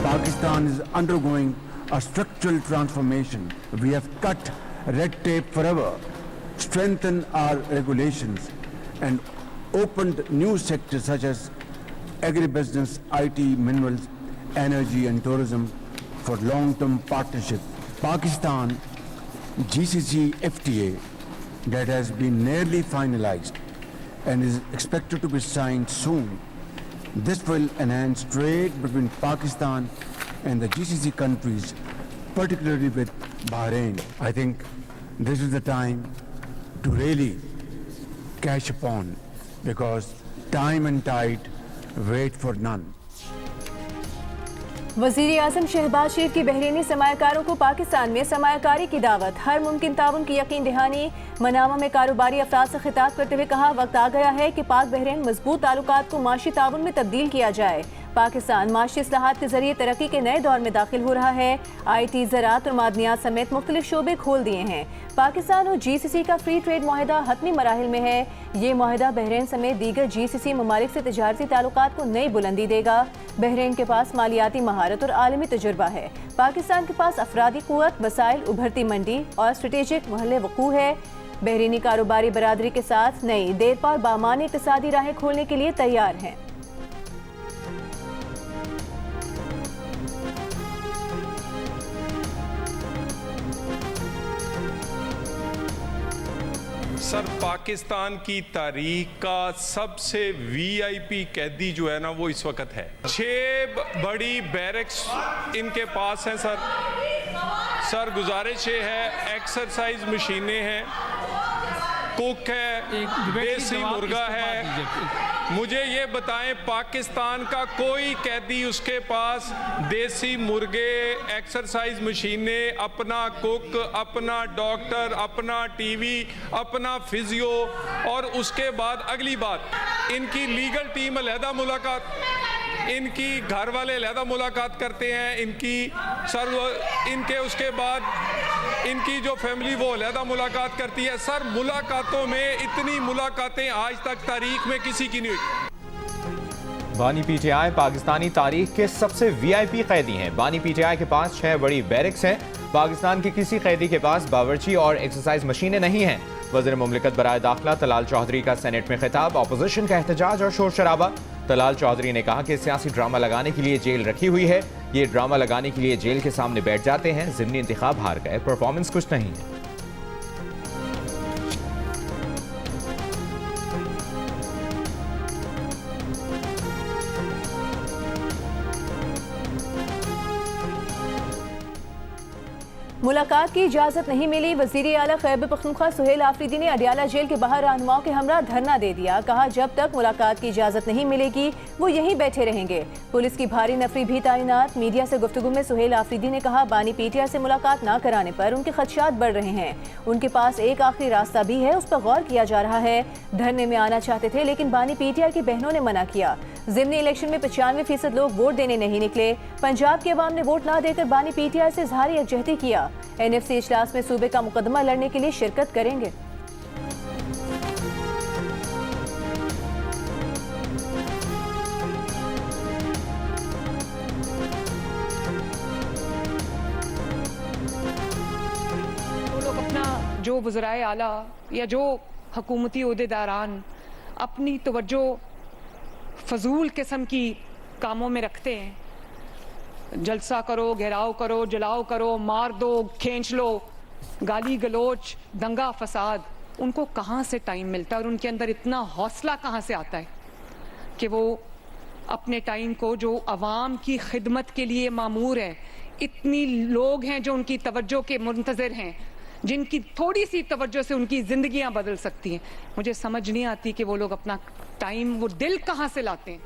Pakistan is undergoing a structural transformation. We have cut red tape forever, strengthened our regulations, and opened new sectors such as agribusiness, IT, minerals, energy, and tourism for long-term partnership. Pakistan GCC FTA that has been nearly finalized and is expected to be signed soon. This will enhance trade between Pakistan and the GCC countries, particularly with Bahrain. I think this is the time to really cash upon, because time and tide wait for none. वज़ीर आज़म शहबाज शरीफ की Bahraini सरमायाकारों को पाकिस्तान में सरमायाकारी की दावत, हर मुमकिन ताउन की यकीन दहानी। मनामा में कारोबारी अफराद से खिताब करते हुए कहा, वक्त आ गया है कि पाक बहरीन मजबूत ताल्लुकात को माशी ताउन में तब्दील किया जाए। पाकिस्तान माशी इस्लाहात के जरिए तरक्की के नए दौर में दाखिल हो रहा है। IT, ज़राअत और मादनियात समेत मुख्तलिफ शोबे खोल दिए हैं। पाकिस्तान और GCC का फ्री ट्रेड माहिदा हतमी मराहिल में है। ये माहिदा बहरीन समेत दीगर GCC ममालिक से तजारती ताल्लुकात को नई बुलंदी देगा। बहरीन के पास मालियाती महारत और आलमी तजुर्बा है। पाकिस्तान के पास अफरादी कुव्वत, वसाइल, उभरती मंडी और स्ट्रेटेजिक महल वकू है। बहरीनी कारोबारी बरादरी के साथ नई देरपा और बामानी इक़्तिसादी राहें खोलने के लिए तैयार हैं। सर, पाकिस्तान की तारीख का सबसे VIP कैदी जो है ना, वो इस वक्त है। 6 बड़ी बैरक्स इनके पास हैं सर गुजारिश ये है, एक्सरसाइज मशीनें हैं, कुक है, देसी मुर्गा है। मुझे ये बताएं, पाकिस्तान का कोई कैदी उसके पास देसी मुर्गे, एक्सरसाइज मशीनें, अपना कुक, अपना डॉक्टर, अपना टीवी, अपना फिजियो, और उसके बाद अगली बात, इनकी लीगल टीम अलहदा मुलाकात, इनकी घर वाले अलहदा मुलाकात करते हैं, इनके उसके बाद इनकी जो फैमिली वो अलहदा मुलाकात करती है। सर, मुलाकातों में इतनी मुलाकातें आज तक तारीख में किसी की नहीं हुई। बानी PTI पाकिस्तानी तारीख के सबसे VIP कैदी हैं। बानी PTI के पास 6 बड़ी बैरक्स हैं। पाकिस्तान के किसी कैदी के पास बावर्ची और एक्सरसाइज मशीनें नहीं हैं। वज़ीर मुमलिकत बराए दाखिला तलाल चौधरी का सेनेट में खिताब, अपोजिशन का एहतजाज और शोर शराबा। तलाल चौधरी ने कहा कि सियासी ड्रामा लगाने के लिए जेल रखी हुई है। ये ड्रामा लगाने के लिए जेल के सामने बैठ जाते हैं। ज़िमनी इंतखाब हार गए, परफॉर्मेंस कुछ नहीं है। मुलाकात की इजाजत नहीं मिली। वज़ीर आला खैबर पख्तूनख्वा सुहेल आफरीदी ने अडियाला जेल के बाहर रहनुमाओं के हमरा धरना दे दिया। कहा, जब तक मुलाकात की इजाजत नहीं मिलेगी वो यहीं बैठे रहेंगे। पुलिस की भारी नफरी भी तैनात। मीडिया से गुफ्तगू में सुहेल आफरीदी ने कहा, बानी PTI से मुलाकात न कराने पर उनके खदशात बढ़ रहे हैं। उनके पास एक आखिरी रास्ता भी है, उस पर गौर किया जा रहा है। धरने में आना चाहते थे लेकिन बानी PTI की बहनों ने मना किया। ज़िमनी इलेक्शन में 95% लोग वोट देने नहीं निकले। पंजाब के अवाम ने वोट न देकर बानी PTI से इज़हार यकजहती किया। NFC इजलास में सूबे का मुकदमा लड़ने के लिए शिरकत करेंगे। वो लोग अपना जो वज़राए आला या जो हुकूमती ओहदेदारान अपनी तवज्जो फजूल किस्म की कामों में रखते हैं, जलसा करो, घेराव करो, जलाओ करो, मार दो, खींच लो, गाली गलोच, दंगा फसाद, उनको कहाँ से टाइम मिलता है और उनके अंदर इतना हौसला कहाँ से आता है कि वो अपने टाइम को जो अवाम की खिदमत के लिए मामूर है, इतनी लोग हैं जो उनकी तवज्जो के मुंतज़िर हैं, जिनकी थोड़ी सी तवज्जो से उनकी ज़िंदगियाँ बदल सकती हैं। मुझे समझ नहीं आती कि वो लोग अपना टाइम, वो दिल कहाँ से लाते हैं।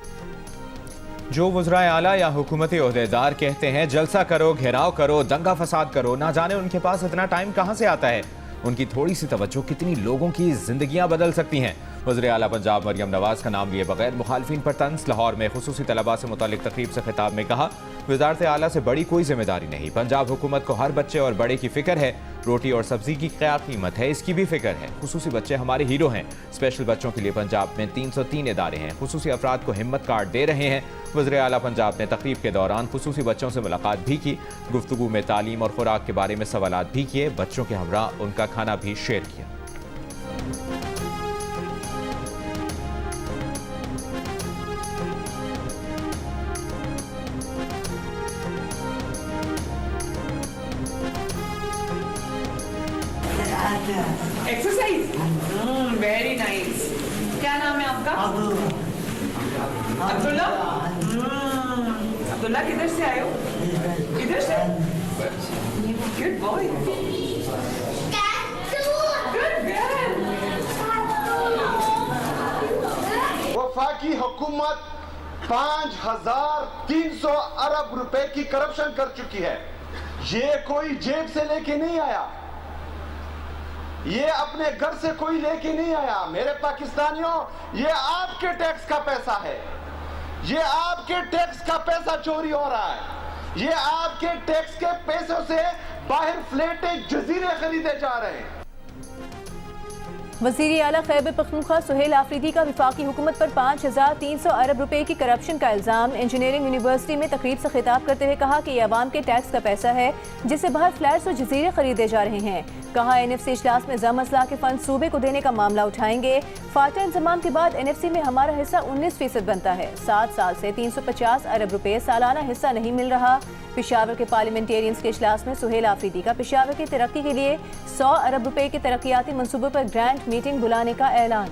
जो वज़राए आला या हुकूमती ओहदेदार कहते हैं जलसा करो, घेराव करो, दंगा फसाद करो, ना जाने उनके पास इतना टाइम कहाँ से आता है। उनकी थोड़ी सी तवज्जो कितनी लोगों की जिंदगियां बदल सकती हैं। वज़ीर आला पंजाब मरियम नवाज का नाम लिए बगैर मुखालफिन पर तंज। लाहौर में खुसूसी तलबा से मुतालिक तकरीब से खिताब में कहा, वज़ारत आला से बड़ी कोई जिम्मेदारी नहीं। पंजाब हुकूमत को हर बच्चे और बड़े की फिक्र है। रोटी और सब्जी की क्या कीमत है, इसकी भी फिक्र है। खुसूसी बच्चे हमारे हीरो हैं। स्पेशल बच्चों के लिए पंजाब में 303 इदारे हैं। खुसूसी अफराद को हिम्मत कार्ड दे रहे हैं। वज़ीर आला पंजाब ने तकरीब के दौरान खुसूसी बच्चों से मुलाकात भी की। गुफ्तगू में तालीम और खुराक के बारे में सवालात भी किए। बच्चों के हमरा उनका खाना भी शेयर किया। Exercise very nice. क्या नाम है आपका? अब्दुल्ला। अब्दुल्ला किधर से आए हो? इधर से? Good boy. Good girl. वफाकी हुकूमत 5,300 अरब रुपए की करप्शन कर चुकी है। ये कोई जेब से लेके नहीं आया, ये अपने घर से कोई लेके नहीं आया। मेरे पाकिस्तानियों, ये आपके टैक्स का पैसा है, ये आपके टैक्स का पैसा चोरी हो रहा है। ये आपके टैक्स के पैसों से बाहर फ्लैट जजीरे खरीदे जा रहे हैं। वज़ीर आला खैबर पख्तूनख्वा सुहेल आफरीदी का वफाकी हुकूमत पर 5,300 अरब रुपए की करप्शन का इल्ज़ाम। इंजीनियरिंग यूनिवर्सिटी में तकरीब से खिताब करते हुए कहा कि यह अवाम के टैक्स का पैसा है जिससे बाहर फ्लैट्स और जजीरे खरीदे जा रहे हैं। कहा NFC इजलास में जम असला के फंड सूबे को देने का मामला उठाएंगे। फाटा इंजमाम के बाद NFC में हमारा हिस्सा 19% बनता है। 7 साल से 350 अरब रुपए सालाना हिस्सा नहीं मिल रहा। पेशावर के पार्लियामेंटेरियंस के इजलास में सुहेल आफरीदी का पेशावर की तरक्की के लिए 100 अरब रुपए के तरक्याती मंसूबों पर ग्रैंड मीटिंग बुलाने का ऐलान।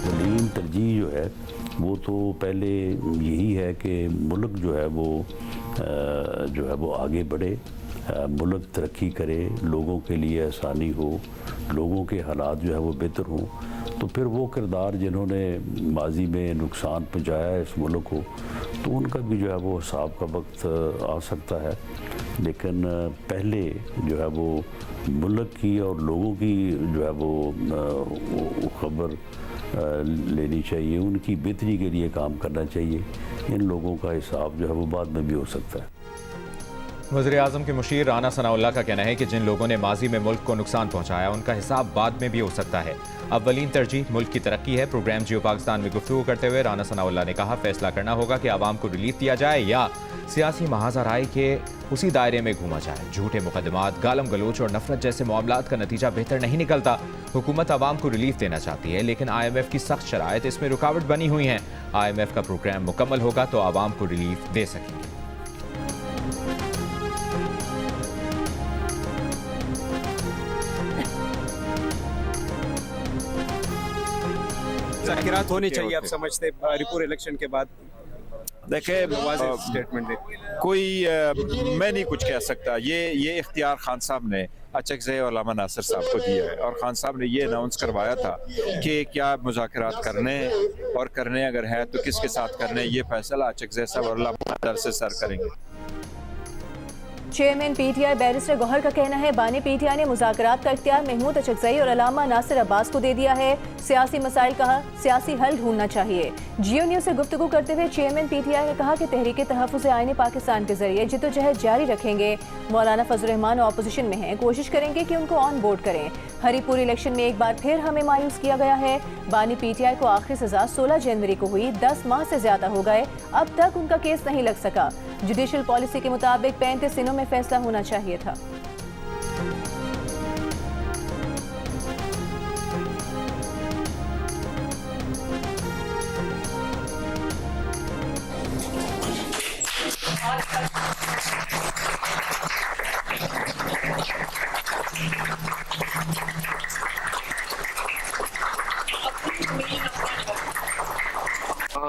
तलीम तरजीह जो है वो तो पहले यही है कि मुल्क जो है वो आगे बढ़े, मुल्क तरक्की करे, लोगों के लिए आसानी हो, लोगों के हालात जो है वो बेहतर हों। तो फिर वो किरदार जिन्होंने माजी में नुकसान पहुँचाया है इस मुल्क को, तो उनका भी जो है वो हिसाब का वक्त आ सकता है। लेकिन पहले जो है वो मुल्क की और लोगों की जो है वो खबर लेनी चाहिए, उनकी बेहतरी के लिए काम करना चाहिए। इन लोगों का हिसाब जो है वो बाद में भी हो सकता है। वज़ीर आज़म के मुशीर राना सनाउल्लाह का कहना है कि जिन लोगों ने माजी में मुल्क को नुकसान पहुंचाया उनका हिसाब बाद में भी हो सकता है। अव्वलीन तरजीह मुल्क की तरक्की है। प्रोग्राम जियो पाकिस्तान में गुफ्तगू करते हुए राना सनाउल्लाह ने कहा, फैसला करना होगा कि आवाम को रिलीफ दिया जाए या सियासी महाजा राय के उसी दायरे में घूमा जाए। झूठे मुकदमात, गालम गलोच और नफरत जैसे मामलात का नतीजा बेहतर नहीं निकलता। हुकूमत आवाम को रिलीफ देना चाहती है, लेकिन IMF की सख्त शराइत इसमें रुकावट बनी हुई हैं। IMF का प्रोग्राम मुकम्मल होगा तो आवाम को रिलीफ दे सकेंगे। मुज़ाकरात होनी चाहिए, आप समझते हरिपुर इलेक्शन के बाद। देखिए स्टेटमेंट दे कोई मैं नहीं कुछ कह सकता। ये इख्तियार खान साहब ने अचकज़ई और अल्लामा नासिर साहब को दिया है, और खान साहब ने ये अनाउंस करवाया था कि क्या मुज़ाकरात करने और करने अगर है तो किसके साथ करने, ये फैसला अचकज़ई साहब और अल्लामा नासिर सर करेंगे। चेयरमैन PTI बैरिस्टर गौहर का कहना है, बानी PTI ने मुज़ाकरात का इख्तियार महमूद अचकज़ई और अल्लामा नासिर अब्बास को दे दिया है। सियासी मसाइल का सियासी हल ढूंढना चाहिए। जियो न्यूज़ से गुफ्तगू करते हुए चेयरमैन PTI ने कहा कि तहरीक तहफ़्फ़ुज़ आईन पाकिस्तान के जरिए जिद्दोजहद जारी रखेंगे। मौलाना फजल रहमान ऑपोजिशन में हैं, कोशिश करेंगे कि उनको ऑन बोर्ड करें। हरिपुर इलेक्शन में एक बार फिर हमें मायूस किया गया है। बानी PTI को आखिरी सजा 16 जनवरी को हुई, 10 माह से ज्यादा हो गए, अब तक उनका केस नहीं लग सका। जुडिशल पॉलिसी के मुताबिक 35 दिनों में फैसला होना चाहिए था।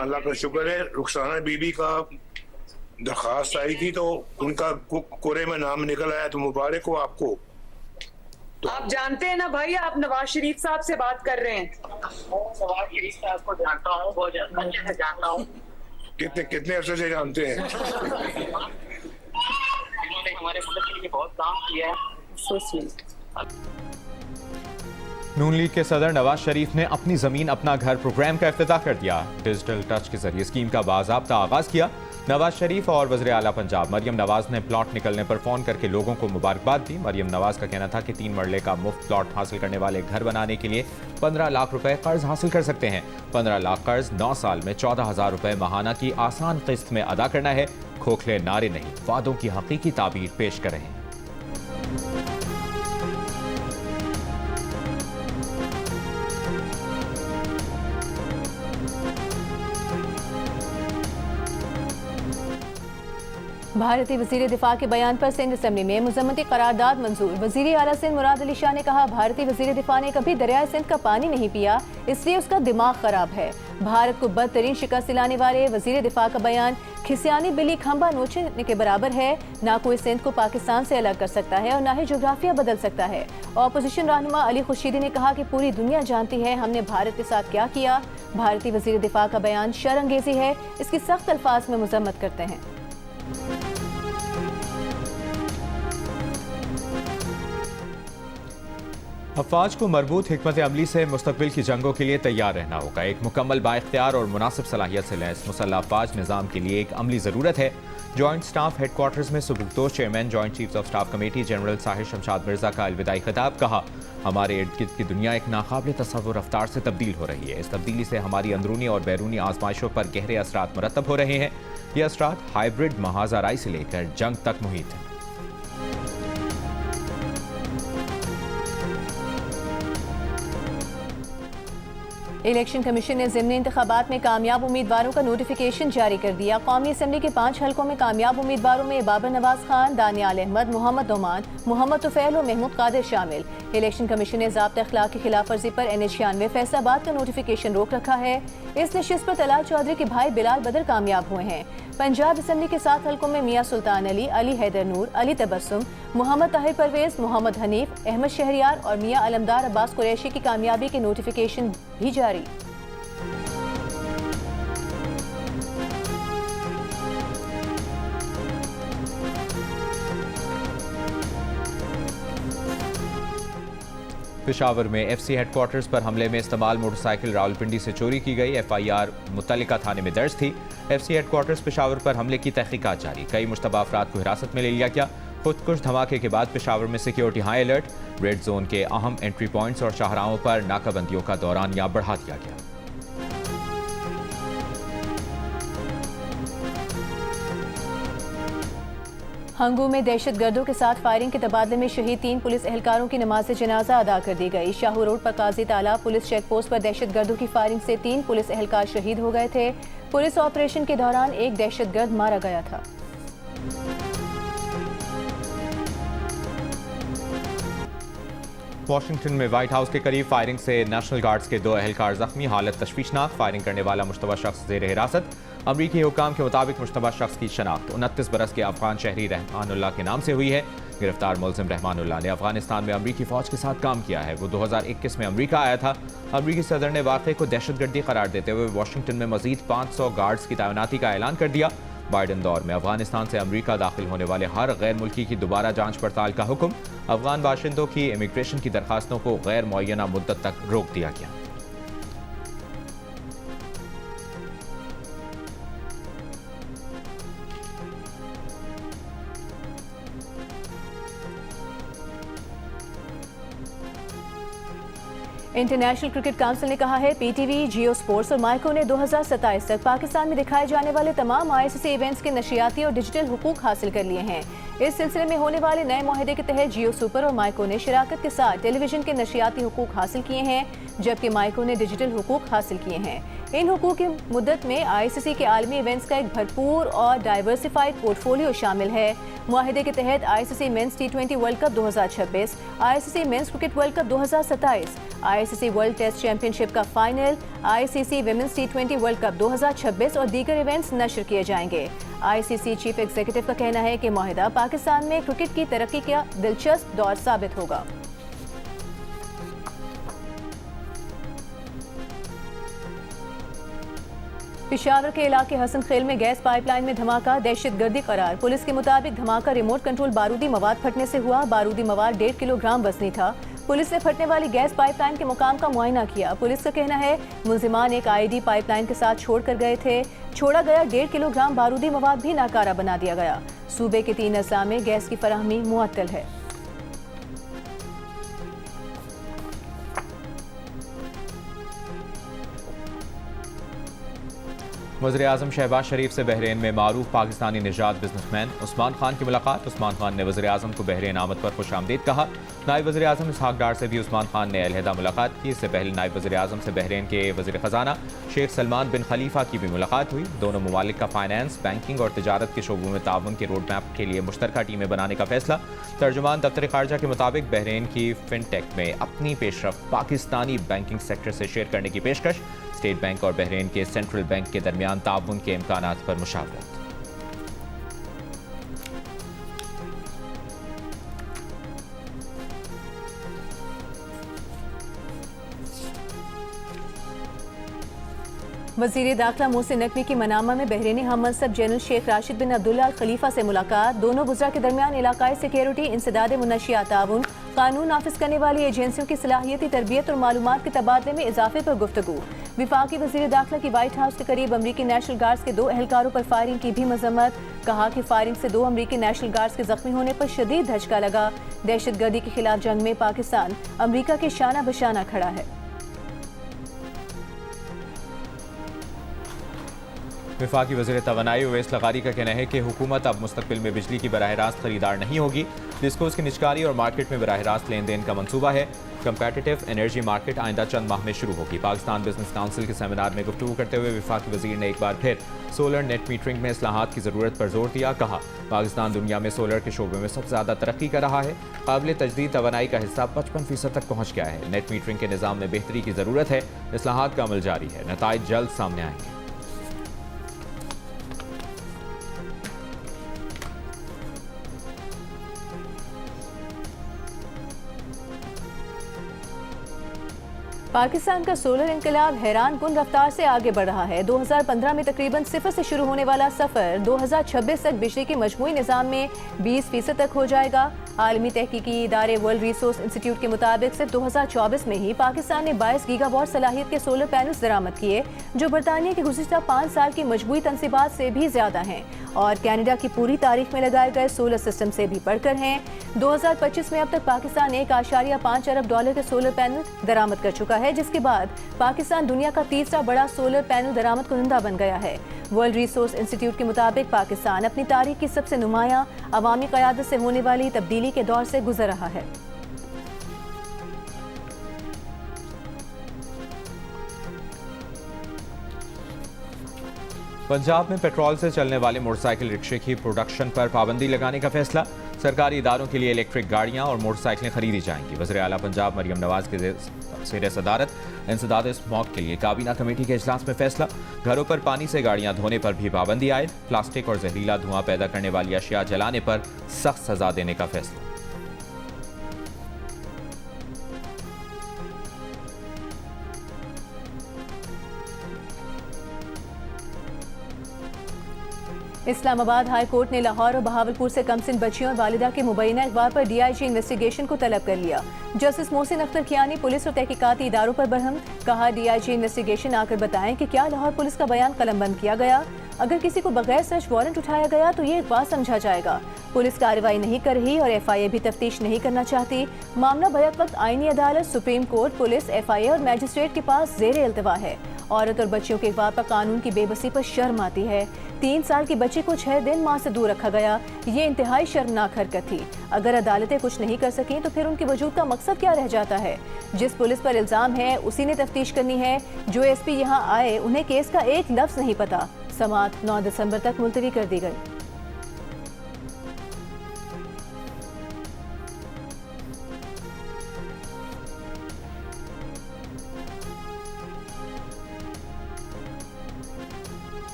अल्लाह का शुक्र है, रुखसाना बीबी का दरखास्त आई थी तो उनका कोरे में नाम निकल आया, तो मुबारक हो आपको। तो आप जानते हैं ना भाई, आप नवाज शरीफ साहब से बात कर रहे हैं। नवाज शरीफ साहब को जानता हूँ, बहुत अच्छे से जानता हूँ। कितने अरसे से जानते हैं? उन्होंने हमारे मुल्क के लिए बहुत काम किया है। So sweet. नून लीग के सदर नवाज शरीफ ने अपनी जमीन अपना घर प्रोग्राम का इफ्तिताह कर दिया। डिजिटल टच के जरिए स्कीम का बाज़ाब्ता आगाज किया। नवाज शरीफ और वज़ीर आला पंजाब मरियम नवाज ने प्लॉट निकलने पर फ़ोन करके लोगों को मुबारकबाद दी। मरियम नवाज का कहना था कि 3 मरले का मुफ्त प्लॉट हासिल करने वाले घर बनाने के लिए 15 लाख रुपए कर्ज हासिल कर सकते हैं। 15 लाख कर्ज 9 साल में 14,000 रुपए माहाना की आसान किस्त में अदा करना है। खोखले नारे नहीं, वादों की हकीकी ताबीर पेश कर रहे हैं। भारतीय वज़ीर दिफा के बयान पर सिंध असेंबली में मज़म्मती करारदाद मंजूर। वज़ीर आला सिंध मुराद अली शाह ने कहा, भारतीय वज़ीर दिफा ने कभी दरियाए सिंध का पानी नहीं पिया, इसलिए उसका दिमाग खराब है। भारत को बदतरीन शिकस्त दिलाने वाले वज़ीर दिफा का बयान खिसियानी बिल्ली खंबा नोचने के बराबर है। ना कोई सिंध को पाकिस्तान से अलग कर सकता है और ना ही जोग्राफिया बदल सकता है। ऑपोजिशन रहनुमा अली खुर्शीदी ने कहा कि पूरी दुनिया जानती है हमने भारत के साथ क्या किया। भारतीय वज़ीर दिफा का बयान शर्मंगेज़ी है, इसकी सख्त अल्फाज में मज़म्मत करते हैं। अफवाज को मरबूत हिकमत अमली से मुस्तकबिल की जंगों के लिए तैयार रहना होगा। एक मुकम्मल बाइख्तियार और मुनासिब सलाहियत से लैस मुसल्लह अफवाज निज़ाम के लिए एक अमली ज़रूरत है। जॉइंट स्टाफ हेडक्वार्टर्स में सुबुकदोश chairman joint chiefs of staff committee general Sahir Shamshad Mirza का अलविदाई खिताब। कहा, हमारे इर्द गिर्द की दुनिया एक नाकाबिल तसव्वुर रफ्तार से तब्दील हो रही है। इस तब्दीली से हमारी अंदरूनी और बैरूनी आजमाइशों पर गहरे असरात मुरतब हो रहे हैं। ये असरात हाइब्रिड महाज़ाराई से लेकर जंग तक मुहित हैं। इलेक्शन कमीशन ने ज़िमनी इंतखाबात में कामयाब उम्मीदवारों का नोटिफिकेशन जारी कर दिया। कौमी असम्बली के 5 हलकों में कामयाब उम्मीदवारों में बाबर नवाज खान, दानियाल अहमद, मोहम्मद ओमान, मोहम्मद तुफैल और महमूद कादिर शामिल। इलेक्शन कमीशन ने ज़ाब्ता अखलाक की खिलाफ वर्जी पर NH-96 फैसलाबाद का नोटिफिकेशन रोक रखा है। इस नशिस्त पर तलाल चौधरी के भाई बिलाल बदर कामयाब हुए हैं। पंजाब असम्बली के 7 हलकों में मियां सुल्तान अली, अली हैदर नूर, अली तबस्सुम, मोहम्मद ताहिर परवेज, मोहम्मद हनीफ, अहमद शहरियार और मियां अलमदार अब्बास कुरैशी की कामयाबी के नोटिफिकेशन भी जारी। पेशावर में FC हेडक्वार्टर्स पर हमले में इस्तेमाल मोटरसाइकिल रावलपिंडी से चोरी की गई। FIR मुतल्लिका थाने में दर्ज थी। FC हेडक्वार्टर्स पेशावर पर हमले की तहकीकात जारी। कई मुश्तबा अफराद को हिरासत में ले लिया गया। खुदकुश धमाके के बाद पेशावर में security high alert. Red zone के अहम एंट्री पॉइंट्स और शाहराहों पर नाकाबंदियों का दौरानिया बढ़ा दिया गया। हंगू में दहशतगर्दों के साथ फायरिंग के तबादले में शहीद 3 पुलिस एहलकारों की नमाज जनाजा अदा कर दी गई। शाहू रोड पर काजी तालाब पुलिस चेक पोस्ट पर दहशतगर्दों की फायरिंग से 3 पुलिस एहलकार शहीद हो गए थे। पुलिस ऑपरेशन के दौरान एक दहशतगर्द मारा गया था। वाशिंगटन में व्हाइट हाउस के करीब फायरिंग से नेशनल गार्ड्स के 2 एहलकार जख्मी। हालत तशवीशनाक। फायरिंग करने वाला मुश्तबा शख्स ज़ेर हिरासत। अमरीकी हुकाम के मुताबिक मुश्तबा शख्स की शनाख्त 29 बरस के अफगान शहरी रहमानुल्लाह के नाम से हुई है। गिरफ्तार मुलजिम रहमानुल्लाह ने अफगानिस्तान में अमरीकी फौज के साथ काम किया है। वो 2021 में अमरीका आया था। अमरीकी सदर ने वाक़े को दहशतगर्दी करार देते हुए वाशिंगटन में मजीद 500 गार्ड्स की तैनाती का ऐलान कर दिया। बाइडन दौर में अफगानिस्तान से अमरीका दाखिल होने वाले हर गैर मुल्की की दोबारा जांच पड़ताल का हुक्म। अफगान बाशिंदों की इमिग्रेशन की दरखास्तों को गैर मुअय्यना मुद्दत तक रोक दिया गया। इंटरनेशनल क्रिकेट काउंसिल ने कहा है PTV, जियो स्पोर्ट्स और माइको ने 2027 तक पाकिस्तान में दिखाए जाने वाले तमाम ICC इवेंट्स के नशियाती और डिजिटल हुकूक हासिल कर लिए हैं। इस सिलसिले में होने वाले नए मुआहदे के तहत जियो सुपर और माइको ने शराकत के साथ टेलीविजन के नशियाती हुकूक हासिल किए हैं, जबकि माइको ने डिजिटल हुकूक हासिल किए हैं। इन हुकूक की मुद्दत में ICC के आलमी इवेंट्स का एक भरपूर और डाइवर्सिफाइड पोर्टफोलियो शामिल है। मुआहदे के तहत ICC men's T20 world cup 2026, ICC men's cricket world cup 2027, ICC world test championship का final, ICC women's T20 world cup 2026 और दीगर इवेंट्स नशर किए जाएंगे। ICC चीफ एग्जीक्यूटिव का कहना है कि मुआहदा पाकिस्तान में क्रिकेट की तरक्की का दिलचस्प दौर साबित होगा। पेशावर के इलाके हसन खेल में गैस पाइपलाइन में धमाका, दहशतगर्दी करार। पुलिस के मुताबिक धमाका रिमोट कंट्रोल बारूदी मवाद फटने से हुआ। बारूदी मवाद 1.5 किलोग्राम वजनी था। पुलिस ने फटने वाली गैस पाइपलाइन के मुकाम का मुआयना किया। पुलिस का कहना है मुलजिमान एक आईडी पाइपलाइन के साथ छोड़कर गए थे। छोड़ा गया 1.5 किलोग्राम बारूदी मवाद भी नाकारा बना दिया गया। सूबे के 3 अजला में गैस की फराहमी मुअत्तल है। वज़ीर-ए-आज़म शहबाज शरीफ से बहरीन में मारूफ पाकिस्तानी निजात बिजनेसमैन उस्मान खान की मुलाकात। उस्मान खान ने वज़ीर-ए-आज़म को बहरीन आमद पर खुशामदीद कहा। नायब वज़ीर-ए-आज़म इसहाक डार से भी उस्मान खान ने अलहदा मुलाकात की। इससे पहले नायब वज़ीर-ए-आज़म से बहरीन के वज़ीर ख़जाना शेख सलमान बिन खलीफा की भी मुलाकात हुई। दोनों ममालिक का फाइनेंस, बैंकिंग और तिजारत के शोबों में ताउन के रोड मैप के लिए मुश्तरका टीमें बनाने का फैसला। तर्जुमान दफ्तर खारजा के मुताबिक बहरीन की फिनटेक में अपनी पेशरफ्त पाकिस्तानी बैंकिंग सेक्टर से शेयर करने की पेशकश। स्टेट बैंक और बहरीन के सेंट्रल बैंक के दरमियान ताउन के इम्कानात पर मुशावरत। वज़ीर दाखिला मोहसिन नकवी की मनामा में बहरीनी हम मनसब जनरल शेख राशिद बिन अब्दुल्ला अल खलीफा से मुलाकात। दोनों वज़रा के दरमियान इलाकाई सिक्योरिटी, इंसदाद मुनशियात ताउन, कानून नाफिज करने वाली एजेंसियों की सलाहियती तरबियत और मालूमात के तबादले में इजाफे पर गुफ्तगू। विफाकी वज़ीर दाखिला की व्हाइट हाउस के करीब अमरीकी नेशनल गार्ड्स के 2 एहलकारों पर फायरिंग की भी मजम्मत। कहा कि फायरिंग से 2 अमरीकी नेशनल गार्ड्स के जख्मी होने पर शदीद धचका लगा। दहशतगर्दी के खिलाफ जंग में पाकिस्तान अमरीका के शाना बशाना खड़ा है। वफाकी वज़ीर तवानाई उवैस लगारी का कहना है कि हुकूमत अब मुस्तकबिल में बिजली की बराह रास्त खरीदार नहीं होगी, जिसको उसकी निजकारी और मार्केट में बराह रास्त लेन देन का मंसूबा है। कंपेटिटिव एनर्जी मार्केट आइंदा चंद माह में शुरू होगी। पाकिस्तान बिजनेस काउंसिल के सेमिनार में गुफ्तगू करते हुए वफाकी वज़ीर ने एक बार फिर सोलर नेट मीटरिंग में इस्लाहात की ज़रूरत पर जोर दिया। कहा पाकिस्तान दुनिया में सोलर के शोबे में सबसे ज़्यादा तरक्की कर रहा है। काबिल तजदीद तवानाई का हिस्सा 55% तक पहुँच गया है। नेट मीटरिंग के निज़ाम में बेहतरी की ज़रूरत है। इस्लाहात का अमल जारी है। नताइज जल्द सामने आएंगे। पाकिस्तान का सोलर इनकलाब हैरान कुन रफ्तार से आगे बढ़ रहा है। 2015 में तकरीबन 0 से शुरू होने वाला सफ़र 2026 तक बिजली के मजमूई निज़ाम में 20% तक हो जाएगा। आलमी तहकीकी इदारे वर्ल्ड रिसोर्स इंस्टीट्यूट के मुताबिक सिर्फ 2024 में ही पाकिस्तान ने 22 गीगावाट सलाहियत के सोलर पैनल्स दरामद किए, जो बरतानिया की गुज़िश्ता 5 साल की मजमूई तनसीबात से भी ज़्यादा हैं और कनाडा की पूरी तारीख में लगाए गए सोलर सिस्टम से भी बढ़कर हैं। 2025 में अब तक पाकिस्तान $1.5 अरब के सोलर पैनल दरामद कर चुका है, जिसके बाद पाकिस्तान दुनिया का तीसरा बड़ा सोलर पैनल दरामद कुनंदा बन गया है। वर्ल्ड रिसोर्स इंस्टीट्यूट के मुताबिक पाकिस्तान अपनी तारीख की सबसे नुमायां अवामी क़यादत से होने वाली तब्दीली के दौर से गुजर रहा है। पंजाब में पेट्रोल से चलने वाले मोटरसाइकिल रिक्शे की प्रोडक्शन पर पाबंदी लगाने का फैसला। सरकारी इदारों के लिए इलेक्ट्रिक गाड़ियां और मोटरसाइकिलें खरीदी जाएंगी। वज़ीर आला पंजाब मरियम नवाज के ज़ेर सदारत इंसदाद स्मॉग के लिए काबीना कमेटी के इजलास में फैसला। घरों पर पानी से गाड़ियां धोने पर भी पाबंदी आए। प्लास्टिक और जहरीला धुआं पैदा करने वाली अशिया जलाने पर सख्त सजा देने का फैसला। इस्लामाबाद हाई कोर्ट ने लाहौर और बहावलपुर से कमसिन बच्चियों और वालिदा के मुबैना इकबाल पर DIG इन्वेस्टिगेशन को तलब कर लिया। जस्टिस मोहसिन अख्तर खियानी पुलिस और तहकीकाती इदारों पर बरहम। कहा DIG इन्वेस्टिगेशन आकर बताएं कि क्या लाहौर पुलिस का बयान कलमबंद किया गया। अगर किसी को बगैर सर्च वारंट उठाया गया तो ये इकबाल समझा जाएगा। पुलिस कार्रवाई नहीं कर रही और FIA भी तफ्तीश नहीं करना चाहती। मामला बैक वक्त आईनी अदालत, सुप्रीम कोर्ट, पुलिस, FIA और मैजिस्ट्रेट के पास ज़ेरे इल्तवा है। औरत और बच्चियों के इकबाल पर कानून की बेबसी पर शर्म आती है। 3 साल की बच्ची को 6 दिन माँ से दूर रखा गया। ये इंतहाई शर्मनाक हरकत थी। अगर अदालतें कुछ नहीं कर सकें तो फिर उनके वजूद का मकसद क्या रह जाता है। जिस पुलिस पर इल्ज़ाम है उसी ने तफ्तीश करनी है। जो SP यहाँ आए उन्हें केस का एक लफ्ज़ नहीं पता। समाअत 9 दिसंबर तक मुलतवी कर दी गई।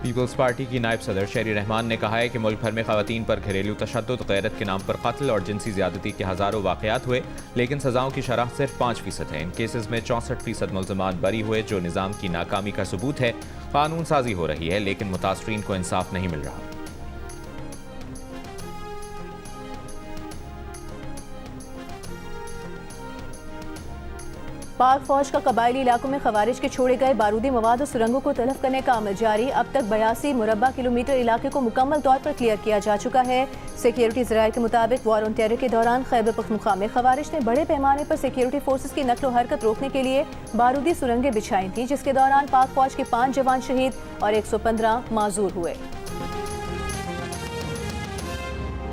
पीपल्स पार्टी की नायब सदर शेरी रहमान ने कहा है कि मुल्क भर में खवातीन पर घरेलू तशद्दुद, गैरत के नाम पर कत्ल और जिनसी ज्यादती के हज़ारों वाक़यात हुए, लेकिन सज़ाओं की शरह सिर्फ 5% है। इन केसेस में 64% मुल्ज़िमान बरी हुए, जो निज़ाम की नाकामी का सबूत है। कानून साजी हो रही है लेकिन मुतासरीन को इंसाफ नहीं मिल रहा। पाक फौज का कबायली इलाकों में खवारिज के छोड़े गए बारूदी मवाद और सुरंगों को तलब करने का अमल जारी। अब तक 82 मुरब्बा किलोमीटर इलाके को मुकम्मल तौर पर क्लियर किया जा चुका है। सिक्योरिटी ज़राए के मुताबिक वॉर ऑन टेरर के दौरान खैबर पख्तूनख्वा में खवारिज ने बड़े पैमाने पर सिक्योरिटी फोर्सेज की नकलो हरकत रोकने के लिए बारूदी सुरंगें बिछाई थी, जिसके दौरान पाक फौज के 5 जवान शहीद और 115 माजूर हुए।